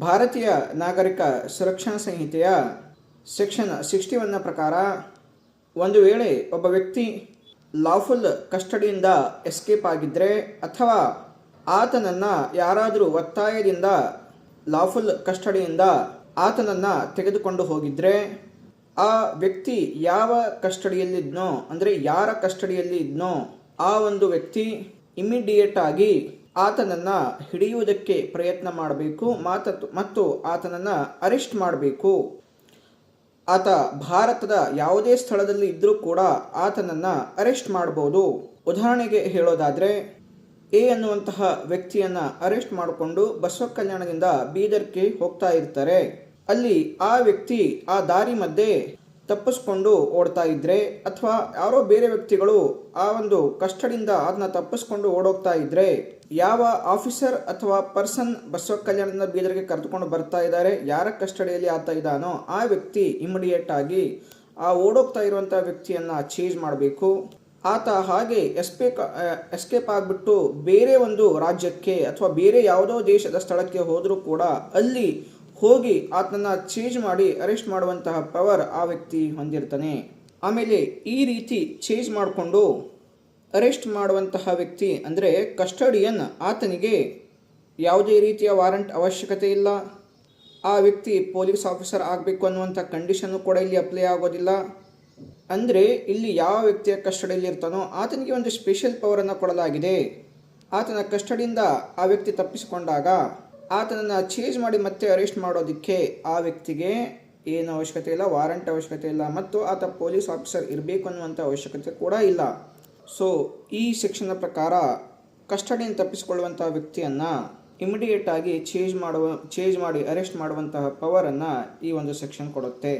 ಭಾರತೀಯ ನಾಗರಿಕ ಸುರಕ್ಷಾ ಸಂಹಿತೆಯ ಸೆಕ್ಷನ್ 61ನ ಪ್ರಕಾರ ಒಂದು ವೇಳೆ ಒಬ್ಬ ವ್ಯಕ್ತಿ ಲಾಫುಲ್ ಕಸ್ಟಡಿಯಿಂದ ಎಸ್ಕೇಪ್ ಆಗಿದ್ದರೆ ಅಥವಾ ಆತನನ್ನು ಯಾರಾದರೂ ಒತ್ತಾಯದಿಂದ ಲಾಫುಲ್ ಕಸ್ಟಡಿಯಿಂದ ಆತನನ್ನು ತೆಗೆದುಕೊಂಡು ಹೋಗಿದ್ರೆ ಆ ವ್ಯಕ್ತಿ ಯಾವ ಕಸ್ಟಡಿಯಲ್ಲಿದ್ನೋ ಅಂದರೆ ಯಾರ ಕಸ್ಟಡಿಯಲ್ಲಿ ಇದ್ನೋ ಆ ಒಂದು ವ್ಯಕ್ತಿ ಇಮಿಡಿಯೇಟ್ ಆಗಿ ಆತನನ್ನು ಹಿಡಿಯುವುದಕ್ಕೆ ಪ್ರಯತ್ನ ಮಾಡಬೇಕು ಮತ್ತು ಆತನನ್ನು ಅರೆಸ್ಟ್ ಮಾಡಬೇಕು. ಆತ ಭಾರತದ ಯಾವುದೇ ಸ್ಥಳದಲ್ಲಿ ಇದ್ದರೂ ಕೂಡ ಆತನನ್ನು ಅರೆಸ್ಟ್ ಮಾಡ್ಬೋದು. ಉದಾಹರಣೆಗೆ ಹೇಳೋದಾದರೆ ಎ ಅನ್ನುವಂತಹ ವ್ಯಕ್ತಿಯನ್ನು ಅರೆಸ್ಟ್ ಮಾಡಿಕೊಂಡು ಬಸವ ಕಲ್ಯಾಣದಿಂದ ಬೀದರ್ಗೆ ಹೋಗ್ತಾ ಇರ್ತಾರೆ. ಅಲ್ಲಿ ಆ ವ್ಯಕ್ತಿ ಆ ದಾರಿ ಮಧ್ಯೆ ತಪ್ಪಿಸ್ಕೊಂಡು ಓಡ್ತಾ ಇದ್ರೆ ಅಥವಾ ಯಾರೋ ಬೇರೆ ವ್ಯಕ್ತಿಗಳು ಆ ಒಂದು ಕಸ್ಟಡಿಯಿಂದ ಅದನ್ನ ತಪ್ಪಿಸ್ಕೊಂಡು ಓಡೋಗ್ತಾ ಇದ್ರೆ ಯಾವ ಆಫೀಸರ್ ಅಥವಾ ಪರ್ಸನ್ ಬಸವ ಕಲ್ಯಾಣದಿಂದ ಬೀದರ್ಗೆ ಕರೆದುಕೊಂಡು ಬರ್ತಾ ಇದ್ದಾರೆ, ಯಾರ ಕಸ್ಟಡಿಯಲ್ಲಿ ಆತ ಇದ್ದಾನೋ ಆ ವ್ಯಕ್ತಿ ಇಮಿಡಿಯೇಟ್ ಆಗಿ ಆ ಓಡೋಗ್ತಾ ಇರುವಂಥ ವ್ಯಕ್ತಿಯನ್ನು ಚೇಂಜ್ ಮಾಡಬೇಕು. ಆತ ಹಾಗೆ ಎಸ್ಕೇಪ್ ಆಗಿಬಿಟ್ಟು ಬೇರೆ ಒಂದು ರಾಜ್ಯಕ್ಕೆ ಅಥವಾ ಬೇರೆ ಯಾವುದೋ ದೇಶದ ಸ್ಥಳಕ್ಕೆ ಹೋದರೂ ಕೂಡ ಅಲ್ಲಿ ಹೋಗಿ ಆತನನ್ನು ಚೇಂಜ್ ಮಾಡಿ ಅರೆಸ್ಟ್ ಮಾಡುವಂತಹ ಪವರ್ ಆ ವ್ಯಕ್ತಿ ಹೊಂದಿರ್ತಾನೆ. ಆಮೇಲೆ ಈ ರೀತಿ ಚೇಂಜ್ ಮಾಡಿಕೊಂಡು ಅರೆಸ್ಟ್ ಮಾಡುವಂತಹ ವ್ಯಕ್ತಿ ಅಂದರೆ ಕಸ್ಟಡಿಯನ್, ಆತನಿಗೆ ಯಾವುದೇ ರೀತಿಯ ವಾರಂಟ್ ಅವಶ್ಯಕತೆ ಇಲ್ಲ. ಆ ವ್ಯಕ್ತಿ ಪೊಲೀಸ್ ಆಫೀಸರ್ ಆಗಬೇಕು ಅನ್ನುವಂಥ ಕಂಡೀಷನ್ನು ಕೂಡ ಇಲ್ಲಿ ಅಪ್ಲೈ ಆಗೋದಿಲ್ಲ. ಅಂದರೆ ಇಲ್ಲಿ ಯಾವ ವ್ಯಕ್ತಿಯ ಕಸ್ಟಡಿಯಲ್ಲಿ ಇರ್ತಾನೋ ಆತನಿಗೆ ಒಂದು ಸ್ಪೆಷಲ್ ಪವರನ್ನು ಕೊಡಲಾಗಿದೆ. ಆತನ ಕಸ್ಟಡಿಯಿಂದ ಆ ವ್ಯಕ್ತಿ ತಪ್ಪಿಸಿಕೊಂಡಾಗ ಆತನನ್ನು ಚೇಂಜ್ ಮಾಡಿ ಮತ್ತೆ ಅರೆಸ್ಟ್ ಮಾಡೋದಕ್ಕೆ ಆ ವ್ಯಕ್ತಿಗೆ ಏನು ಅವಶ್ಯಕತೆ ಇಲ್ಲ, ವಾರಂಟ್ ಅವಶ್ಯಕತೆ ಇಲ್ಲ ಮತ್ತು ಆತ ಪೊಲೀಸ್ ಆಫೀಸರ್ ಇರಬೇಕು ಅನ್ನುವಂಥ ಅವಶ್ಯಕತೆ ಕೂಡ ಇಲ್ಲ. ಸೊ ಈ ಸೆಕ್ಷನ್ನ ಪ್ರಕಾರ ಕಸ್ಟಡಿಯನ್ನು ತಪ್ಪಿಸಿಕೊಳ್ಳುವಂಥ ವ್ಯಕ್ತಿಯನ್ನು ಇಮಿಡಿಯೇಟ್ ಆಗಿ ಚೇಂಜ್ ಮಾಡಿ ಅರೆಸ್ಟ್ ಮಾಡುವಂತಹ ಪವರನ್ನು ಈ ಒಂದು ಸೆಕ್ಷನ್ ಕೊಡುತ್ತೆ.